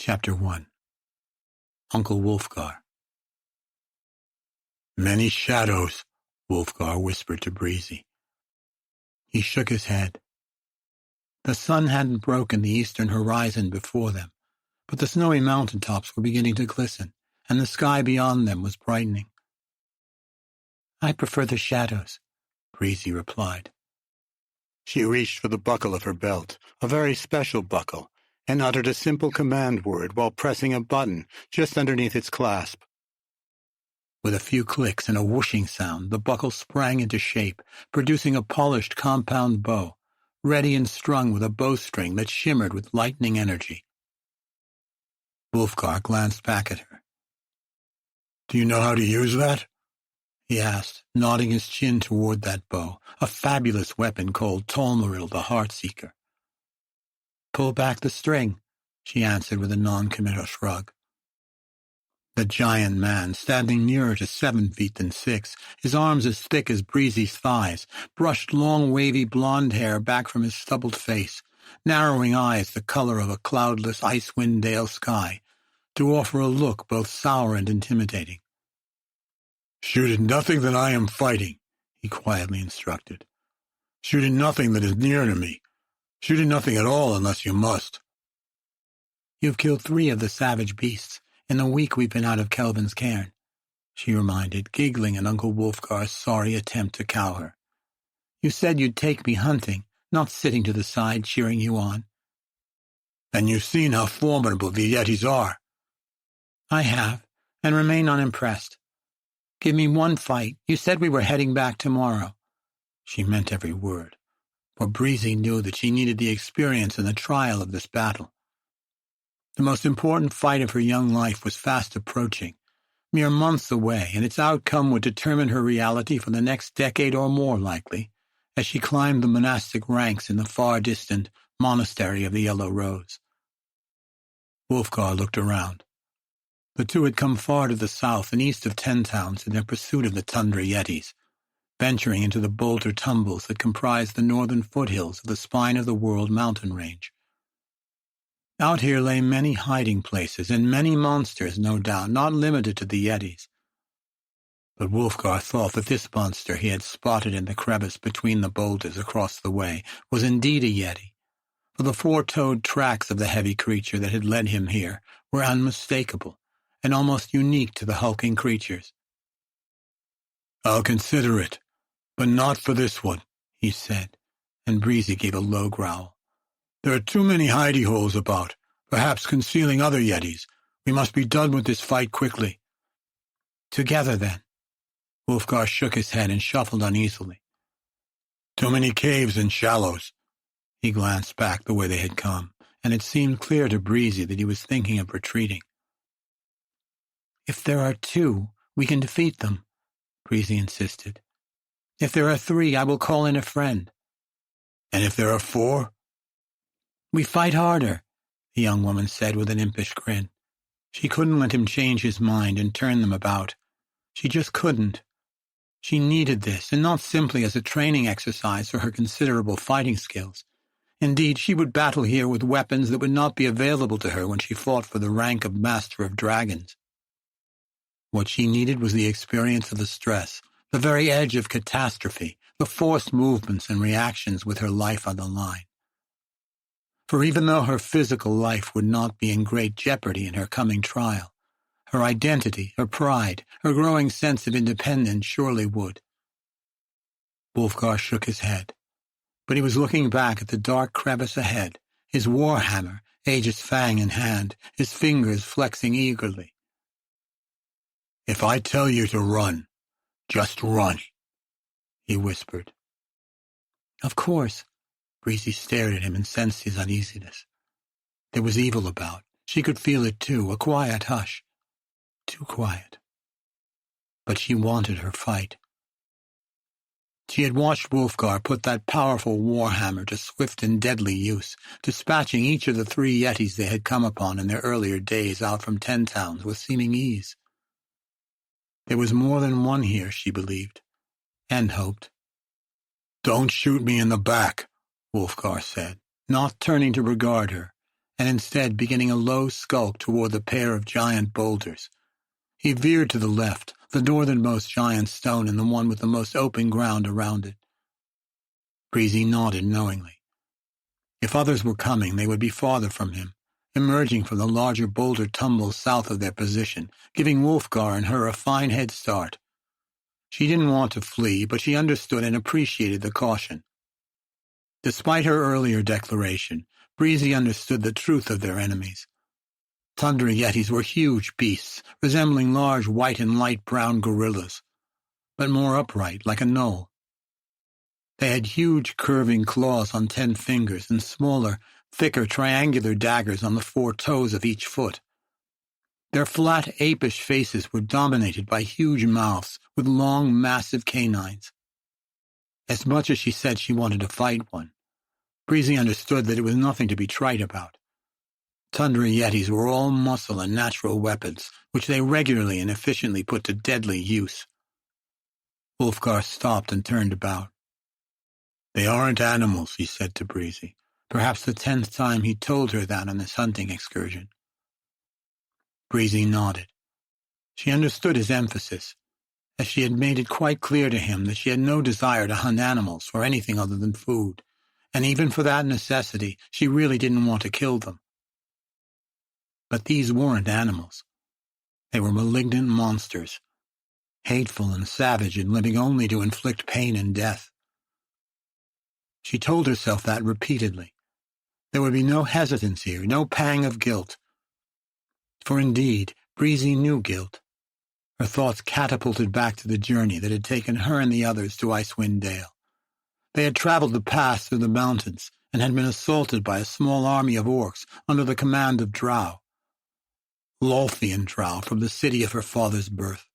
Chapter 1. Uncle Wulfgar. "Many shadows," Wulfgar whispered to Breezy. He shook his head. The sun hadn't broken the eastern horizon before them, but the snowy mountaintops were beginning to glisten, and the sky beyond them was brightening. "I prefer the shadows," Breezy replied. She reached for the buckle of her belt, a very special buckle, and uttered a simple command word while pressing a button just underneath its clasp. With a few clicks and a whooshing sound, the buckle sprang into shape, producing a polished compound bow, ready and strung with a bowstring that shimmered with lightning energy. Wulfgar glanced back at her. "Do you know how to use that?" he asked, nodding his chin toward that bow, a fabulous weapon called Tolmaril the Heartseeker. "Pull back the string," she answered with a non-committal shrug. The giant man, standing nearer to 7 feet than 6, his arms as thick as Breezy's thighs, brushed long wavy blonde hair back from his stubbled face, narrowing eyes the color of a cloudless Icewind Dale sky, to offer a look both sour and intimidating. "Shoot at nothing that I am fighting," he quietly instructed. "Shoot at nothing that is near to me. Shoot at nothing at all unless you must." "You've killed 3 of the savage beasts in the week we've been out of Kelvin's cairn," she reminded, giggling at Uncle Wulfgar's sorry attempt to cow her. "You said you'd take me hunting, not sitting to the side cheering you on." "And you've seen how formidable the Yetis are." "I have, and remain unimpressed. Give me one fight. You said we were heading back tomorrow." She meant every word, for Breezy knew that she needed the experience and the trial of this battle. The most important fight of her young life was fast approaching, mere months away, and its outcome would determine her reality for the next decade or more, likely, as she climbed the monastic ranks in the far-distant monastery of the Yellow Rose. Wulfgar looked around. The two had come far to the south and east of 10 Towns in their pursuit of the tundra yetis, venturing into the boulder tumbles that comprised the northern foothills of the Spine of the World mountain range. Out here lay many hiding places, and many monsters, no doubt, not limited to the Yetis. But Wulfgar thought that this monster he had spotted in the crevice between the boulders across the way was indeed a Yeti, for the 4-toed tracks of the heavy creature that had led him here were unmistakable and almost unique to the hulking creatures. "I'll consider it, but not for this one," he said, and Breezy gave a low growl. "There are too many hidey holes about, perhaps concealing other Yetis. We must be done with this fight quickly." "Together, then." Wulfgar shook his head and shuffled uneasily. "Too many caves and shallows." He glanced back the way they had come, and it seemed clear to Breezy that he was thinking of retreating. "If there are 2, we can defeat them," Breezy insisted. "If there are 3, I will call in a friend." "And if there are 4? "We fight harder," the young woman said with an impish grin. She couldn't let him change his mind and turn them about. She just couldn't. She needed this, and not simply as a training exercise for her considerable fighting skills. Indeed, she would battle here with weapons that would not be available to her when she fought for the rank of Master of Dragons. What she needed was the experience of the stress, the very edge of catastrophe, the forced movements and reactions with her life on the line. For even though her physical life would not be in great jeopardy in her coming trial, her identity, her pride, her growing sense of independence surely would. Wulfgar shook his head, but he was looking back at the dark crevice ahead, his warhammer, Aegis fang in hand, his fingers flexing eagerly. "If I tell you to run, just run," he whispered. "Of course." Breezy stared at him and sensed his uneasiness. There was evil about. She could feel it too, a quiet hush. Too quiet. But she wanted her fight. She had watched Wulfgar put that powerful warhammer to swift and deadly use, dispatching each of the 3 Yetis they had come upon in their earlier days out from 10 Towns with seeming ease. There was more than one here, she believed, and hoped. "Don't shoot me in the back," Wulfgar said, not turning to regard her, and instead beginning a low skulk toward the pair of giant boulders. He veered to the left, the northernmost giant stone and the one with the most open ground around it. Breezy nodded knowingly. If others were coming, they would be farther from him, emerging from the larger boulder tumbles south of their position, giving Wulfgar and her a fine head start. She didn't want to flee, but she understood and appreciated the caution. Despite her earlier declaration, Breezy understood the truth of their enemies. Tundra Yetis were huge beasts, resembling large white and light brown gorillas, but more upright, like a knoll. They had huge curving claws on 10 fingers and smaller, thicker triangular daggers on the 4 toes of each foot. Their flat, apish faces were dominated by huge mouths with long, massive canines. As much as she said she wanted to fight one, Breezy understood that it was nothing to be trite about. Tundra Yetis were all muscle and natural weapons, which they regularly and efficiently put to deadly use. Wulfgar stopped and turned about. "They aren't animals," he said to Breezy, perhaps the 10th time he told her that on this hunting excursion. Breezy nodded. She understood his emphasis, as she had made it quite clear to him that she had no desire to hunt animals for anything other than food, and even for that necessity she really didn't want to kill them. But these weren't animals. They were malignant monsters, hateful and savage and living only to inflict pain and death. She told herself that repeatedly. There would be no hesitance here, no pang of guilt. For indeed, Breezy knew guilt. Her thoughts catapulted back to the journey that had taken her and the others to Icewind Dale. They had traveled the pass through the mountains and had been assaulted by a small army of orcs under the command of Drow. Lolthian Drow from the city of her father's birth.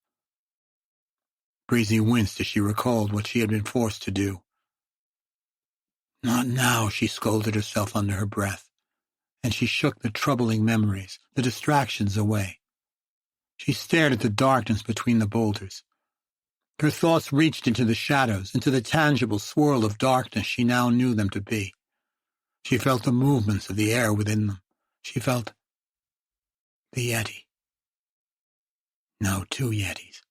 Breezy winced as she recalled what she had been forced to do. "Not now," she scolded herself under her breath, and she shook the troubling memories, the distractions away. She stared at the darkness between the boulders. Her thoughts reached into the shadows, into the tangible swirl of darkness she now knew them to be. She felt the movements of the air within them. She felt the Yeti. No, 2 Yetis.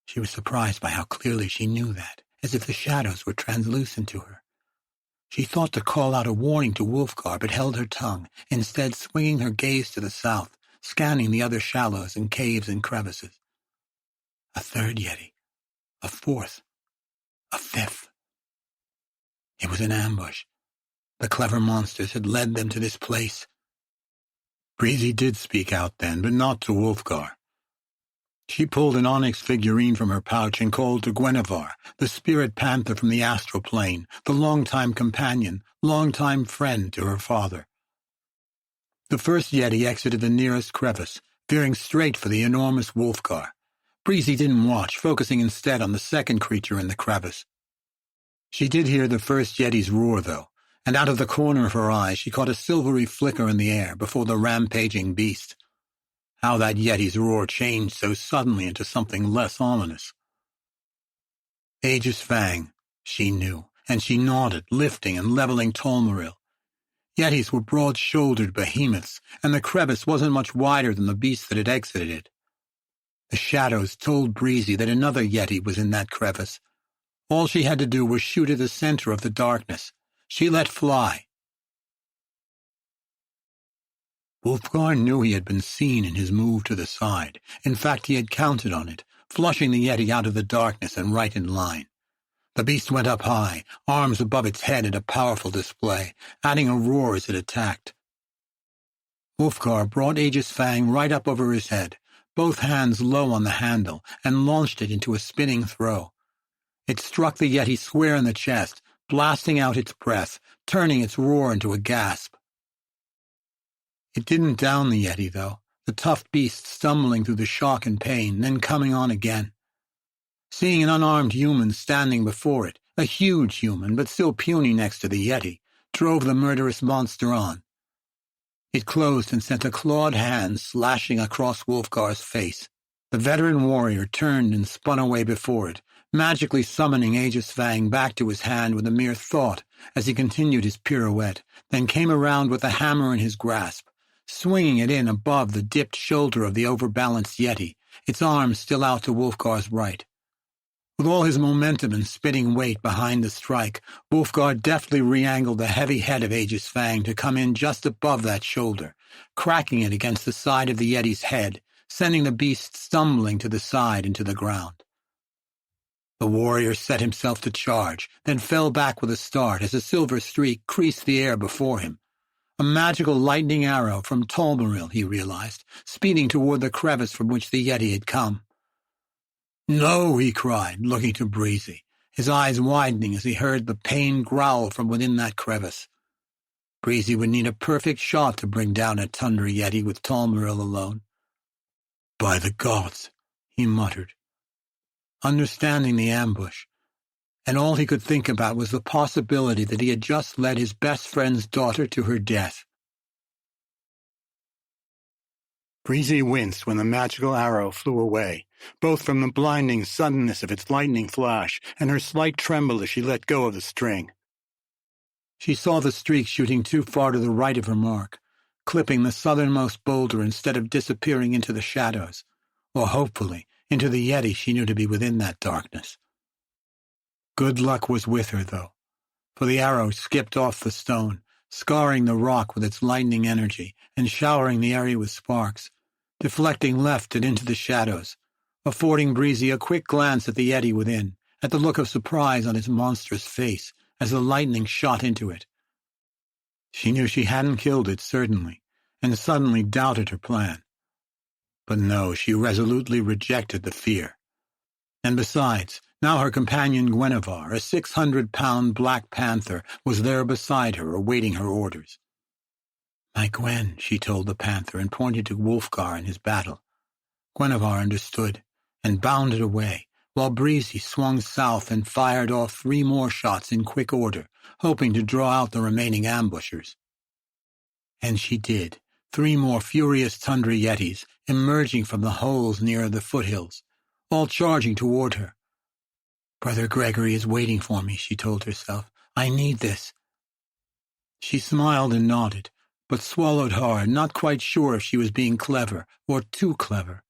She was surprised by how clearly she knew that, as if the shadows were translucent to her. She thought to call out a warning to Wulfgar, but held her tongue, instead swinging her gaze to the south, scanning the other shallows and caves and crevices. A 3rd Yeti. A 4th. A 5th. It was an ambush. The clever monsters had led them to this place. Breezy did speak out then, but not to Wulfgar. She pulled an onyx figurine from her pouch and called to Guinevere, the spirit panther from the astral plane, the longtime companion, longtime friend to her father. The first Yeti exited the nearest crevice, veering straight for the enormous Wulfgar. Breezy didn't watch, focusing instead on the second creature in the crevice. She did hear the first Yeti's roar, though, and out of the corner of her eye she caught a silvery flicker in the air before the rampaging beast. How that Yeti's roar changed so suddenly into something less ominous. Aegis Fang, she knew, and she nodded, lifting and leveling Tolmaril. Yetis were broad-shouldered behemoths, and the crevice wasn't much wider than the beast that had exited it. The shadows told Breezy that another Yeti was in that crevice. All she had to do was shoot at the center of the darkness. She let fly. Wulfgar knew he had been seen in his move to the side. In fact, he had counted on it, flushing the Yeti out of the darkness and right in line. The beast went up high, arms above its head in a powerful display, adding a roar as it attacked. Wulfgar brought Aegis Fang right up over his head, both hands low on the handle, and launched it into a spinning throw. It struck the Yeti square in the chest, blasting out its breath, turning its roar into a gasp. It didn't down the Yeti, though, the tough beast stumbling through the shock and pain, then coming on again. Seeing an unarmed human standing before it, a huge human, but still puny next to the Yeti, drove the murderous monster on. It closed and sent a clawed hand slashing across Wulfgar's face. The veteran warrior turned and spun away before it, magically summoning Aegis Fang back to his hand with a mere thought as he continued his pirouette, then came around with the hammer in his grasp, swinging it in above the dipped shoulder of the overbalanced Yeti, its arms still out to Wulfgar's right. With all his momentum and spinning weight behind the strike, Wulfgar deftly re-angled the heavy head of Aegis Fang to come in just above that shoulder, cracking it against the side of the Yeti's head, sending the beast stumbling to the side and to the ground. The warrior set himself to charge, then fell back with a start as a silver streak creased the air before him. A magical lightning arrow from Tolmaril, he realized, speeding toward the crevice from which the Yeti had come. "No," he cried, looking to Breezy, his eyes widening as he heard the pain growl from within that crevice. Breezy would need a perfect shot to bring down a Tundra Yeti with Tolmaril alone. "By the gods," he muttered, understanding the ambush, and all he could think about was the possibility that he had just led his best friend's daughter to her death. Breezy winced when the magical arrow flew away, both from the blinding suddenness of its lightning flash and her slight tremble as she let go of the string. She saw the streak shooting too far to the right of her mark, clipping the southernmost boulder instead of disappearing into the shadows, or hopefully into the Yeti she knew to be within that darkness. Good luck was with her, though, for the arrow skipped off the stone, scarring the rock with its lightning energy and showering the area with sparks, deflecting left and into the shadows, affording Breezy a quick glance at the Yeti within, at the look of surprise on its monstrous face as the lightning shot into it. She knew she hadn't killed it, certainly, and suddenly doubted her plan. But no, she resolutely rejected the fear. And besides, now her companion Guinevere, a 600-pound black panther, was there beside her, awaiting her orders. "My Gwen," she told the panther, and pointed to Wulfgar in his battle. Guinevere understood, and bounded away, while Breezy swung south and fired off 3 more shots in quick order, hoping to draw out the remaining ambushers. And she did, 3 more furious Tundra Yetis, emerging from the holes near the foothills, all charging toward her. "Brother Gregory is waiting for me," she told herself. "I need this." She smiled and nodded, but swallowed hard, not quite sure if she was being clever or too clever.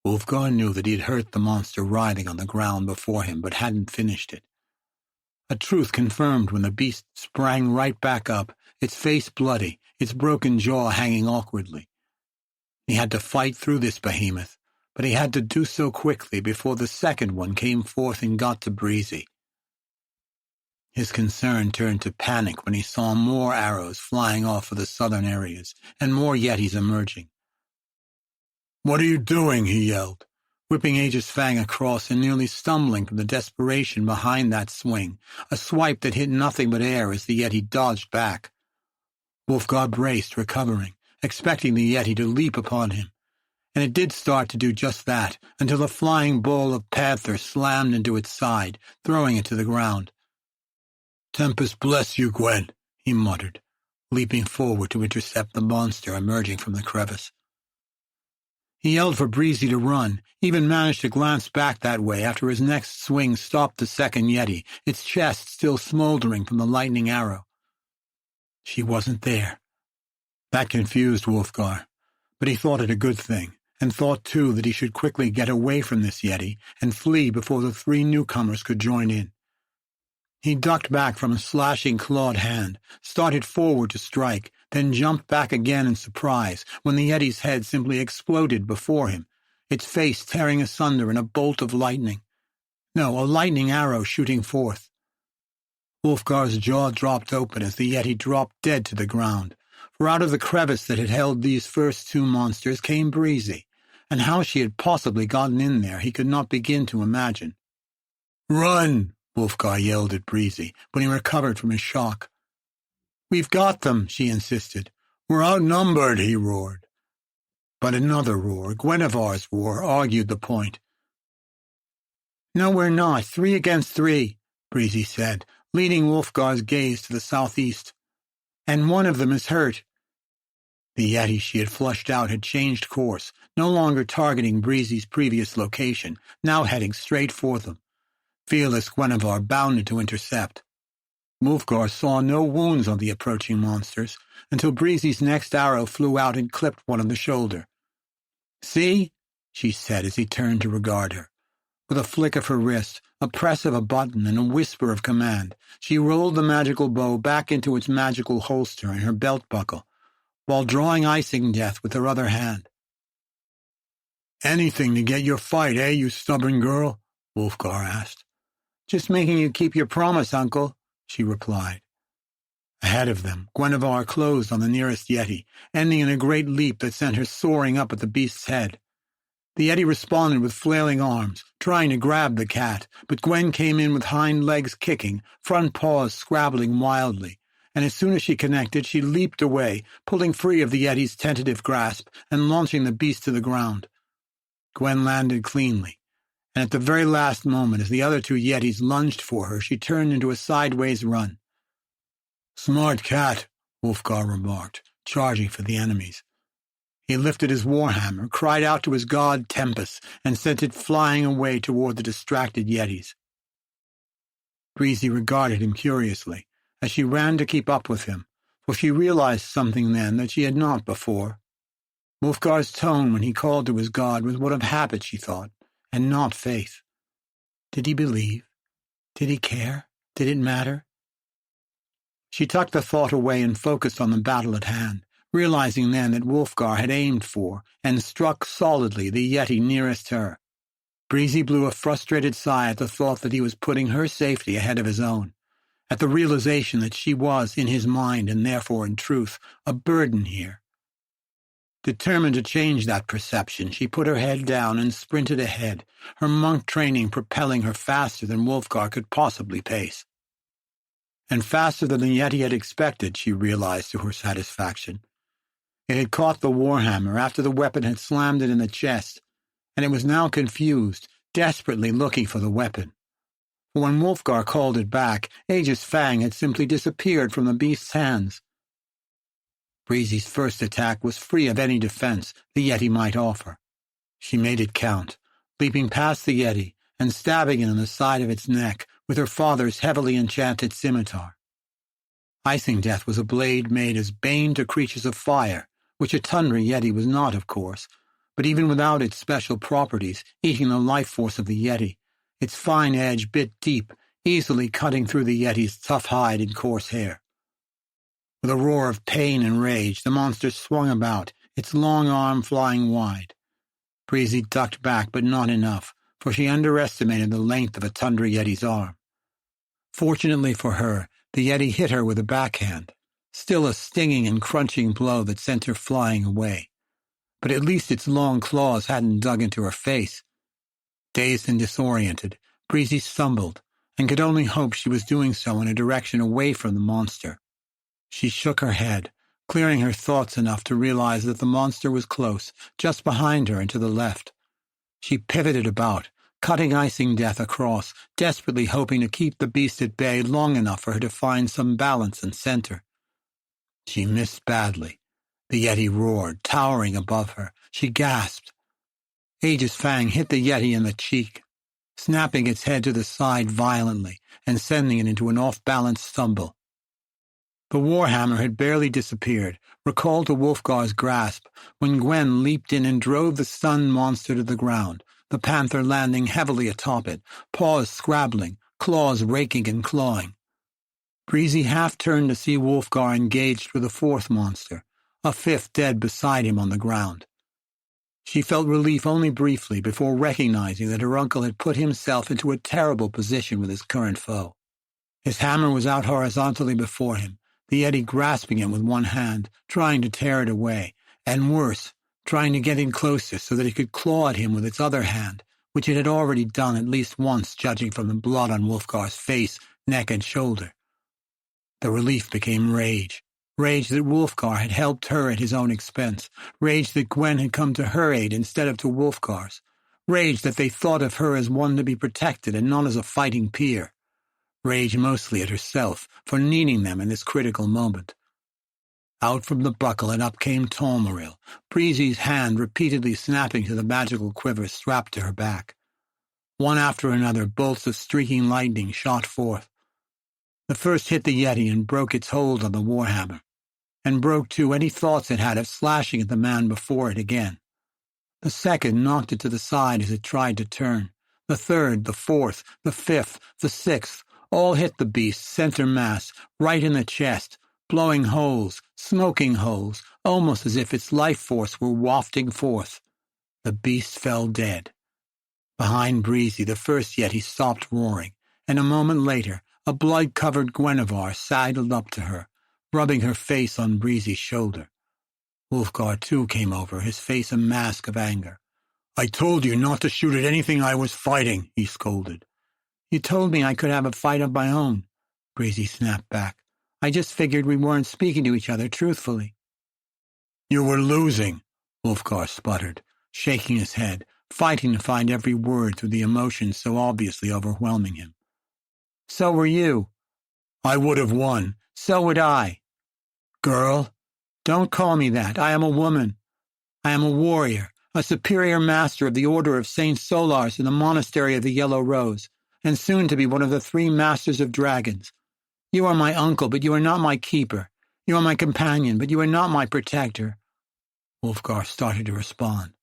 Wulfgar knew that he had hurt the monster writhing on the ground before him, but hadn't finished it. A truth confirmed when the beast sprang right back up, its face bloody, its broken jaw hanging awkwardly. He had to fight through this behemoth, but he had to do so quickly before the second one came forth and got to Breezy. His concern turned to panic when he saw more arrows flying off of the southern areas, and more Yetis emerging. "What are you doing?" he yelled, whipping Aegis Fang across and nearly stumbling from the desperation behind that swing, a swipe that hit nothing but air as the Yeti dodged back. Wulfgar braced, recovering, expecting the Yeti to leap upon him, and it did start to do just that, until a flying ball of panther slammed into its side, throwing it to the ground. "Tempest bless you, Gwen," he muttered, leaping forward to intercept the monster emerging from the crevice. He yelled for Breezy to run, even managed to glance back that way after his next swing stopped the second Yeti, its chest still smoldering from the lightning arrow. She wasn't there. That confused Wulfgar, but he thought it a good thing, and thought too that he should quickly get away from this Yeti and flee before the 3 newcomers could join in. He ducked back from a slashing clawed hand, started forward to strike, then jumped back again in surprise when the Yeti's head simply exploded before him, its face tearing asunder in a bolt of lightning. No, a lightning arrow shooting forth. Wulfgar's jaw dropped open as the Yeti dropped dead to the ground, for out of the crevice that had held these first 2 monsters came Breezy, and how she had possibly gotten in there he could not begin to imagine. "Run!" Wulfgar yelled at Breezy when he recovered from his shock. "We've got them," she insisted. "We're outnumbered," he roared. But another roar, Guinevere's roar, argued the point. "No, we're not. 3 against 3, Breezy said, leading Wulfgar's gaze to the southeast. "And one of them is hurt." The Yeti she had flushed out had changed course, no longer targeting Breezy's previous location, now heading straight for them. Fearless Guinevere bounded to intercept. Wulfgar saw no wounds on the approaching monsters until Breezy's next arrow flew out and clipped one on the shoulder. "See?" she said as he turned to regard her. With a flick of her wrist, a press of a button, and a whisper of command, she rolled the magical bow back into its magical holster in her belt buckle, while drawing icing death with her other hand. "Anything to get your fight, eh, you stubborn girl?" Wulfgar asked. "Just making you keep your promise, uncle," she replied. Ahead of them, Guinevere closed on the nearest Yeti, ending in a great leap that sent her soaring up at the beast's head. The Yeti responded with flailing arms, trying to grab the cat, but Gwen came in with hind legs kicking, front paws scrabbling wildly, and as soon as she connected, she leaped away, pulling free of the Yeti's tentative grasp and launching the beast to the ground. Gwen landed cleanly, and at the very last moment, as the other two Yetis lunged for her, she turned into a sideways run. "Smart cat," Wulfgar remarked, charging for the enemies. He lifted his warhammer, cried out to his god Tempest, and sent it flying away toward the distracted Yetis. Breezy regarded him curiously, as she ran to keep up with him, for she realized something then that she had not before. Wulfgar's tone when he called to his god was one of habit, she thought, and not faith. Did he believe? Did he care? Did it matter? She tucked the thought away and focused on the battle at hand, realizing then that Wulfgar had aimed for and struck solidly the Yeti nearest her. Breezy blew a frustrated sigh at the thought that he was putting her safety ahead of his own, at the realization that she was, in his mind and therefore in truth, a burden here. Determined to change that perception, she put her head down and sprinted ahead, her monk training propelling her faster than Wulfgar could possibly pace. And faster than the Yeti had expected, she realized to her satisfaction. It had caught the warhammer after the weapon had slammed it in the chest, and it was now confused, desperately looking for the weapon. For when Wulfgar called it back, Aegis Fang had simply disappeared from the beast's hands. Breezy's first attack was free of any defense the Yeti might offer. She made it count, leaping past the Yeti and stabbing it in the side of its neck with her father's heavily enchanted scimitar. Icing Death was a blade made as bane to creatures of fire, which a Tundra Yeti was not, of course, but even without its special properties, eating the life force of the Yeti, its fine edge bit deep, easily cutting through the Yeti's tough hide and coarse hair. With a roar of pain and rage, the monster swung about, its long arm flying wide. Breezy ducked back, but not enough, for she underestimated the length of a Tundra Yeti's arm. Fortunately for her, the Yeti hit her with a backhand, still a stinging and crunching blow that sent her flying away. But at least its long claws hadn't dug into her face. Dazed and disoriented, Breezy stumbled, and could only hope she was doing so in a direction away from the monster. She shook her head, clearing her thoughts enough to realize that the monster was close, just behind her and to the left. She pivoted about, cutting Icing Death across, desperately hoping to keep the beast at bay long enough for her to find some balance and center. She missed badly. The Yeti roared, towering above her. She gasped. Aegis Fang hit the Yeti in the cheek, snapping its head to the side violently and sending it into an off-balance stumble. The warhammer had barely disappeared, recalled to Wulfgar's grasp, when Gwen leaped in and drove the stunned monster to the ground, the panther landing heavily atop it, paws scrabbling, claws raking and clawing. Breezy half turned to see Wulfgar engaged with a fourth monster, a fifth dead beside him on the ground. She felt relief only briefly before recognizing that her uncle had put himself into a terrible position with his current foe. His hammer was out horizontally before him, the Yeti grasping it with one hand, trying to tear it away, and worse, trying to get in closer so that it could claw at him with its other hand, which it had already done at least once, judging from the blood on Wulfgar's face, neck, and shoulder. The relief became rage. Rage that Wulfgar had helped her at his own expense. Rage that Gwen had come to her aid instead of to Wulfgar's. Rage that they thought of her as one to be protected and not as a fighting peer. Rage mostly at herself for needing them in this critical moment. Out from the buckle and up came Tolmaril, Breezy's hand repeatedly snapping to the magical quiver strapped to her back. One after another, bolts of streaking lightning shot forth. The first hit the Yeti and broke its hold on the warhammer, and broke, too, any thoughts it had of slashing at the man before it again. The second knocked it to the side as it tried to turn. The third, the fourth, the fifth, the sixth, all hit the beast, center mass, right in the chest, blowing holes, smoking holes, almost as if its life force were wafting forth. The beast fell dead. Behind Breezy, the first Yeti stopped roaring, and a moment later, a blood-covered Guinevere sidled up to her, rubbing her face on Breezy's shoulder. Wulfgar, too, came over, his face a mask of anger. "I told you not to shoot at anything I was fighting," he scolded. "You told me I could have a fight of my own," Breezy snapped back. "I just figured we weren't speaking to each other truthfully." "You were losing," Wulfgar sputtered, shaking his head, fighting to find every word through the emotions so obviously overwhelming him. "So were you." "I would have won." "So would I." "Girl." "Don't call me that. I am a woman. I am a warrior, a superior master of the Order of St. Solars in the Monastery of the Yellow Rose, and soon to be one of the 3 Masters of Dragons. You are my uncle, but you are not my keeper. You are my companion, but you are not my protector." Wulfgar started to respond,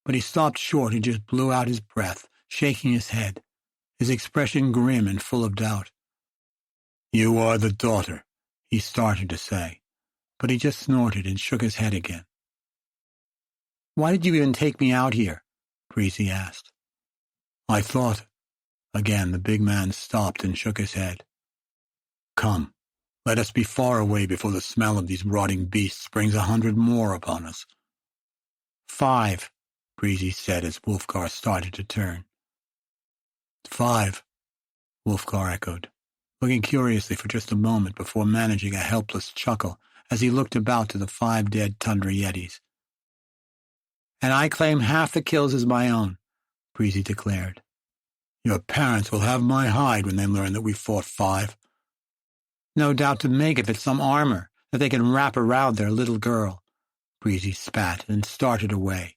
but he stopped short and just blew out his breath, shaking his head, his expression grim and full of doubt. "You are the daughter," he started to say, but he just snorted and shook his head again. "Why did you even take me out here?" Breezy asked. "I thought—" Again the big man stopped and shook his head. "Come, let us be far away before the smell of these rotting beasts brings 100 more upon us." 5, Breezy said as Wulfgar started to turn. 5, Wulfgar echoed, looking curiously for just a moment before managing a helpless chuckle as he looked about to the 5 dead Tundra Yetis. "And I claim half the kills as my own," Breezy declared. "Your parents will have my hide when they learn that we fought 5. "No doubt to make of it some armor that they can wrap around their little girl." Breezy spat and started away,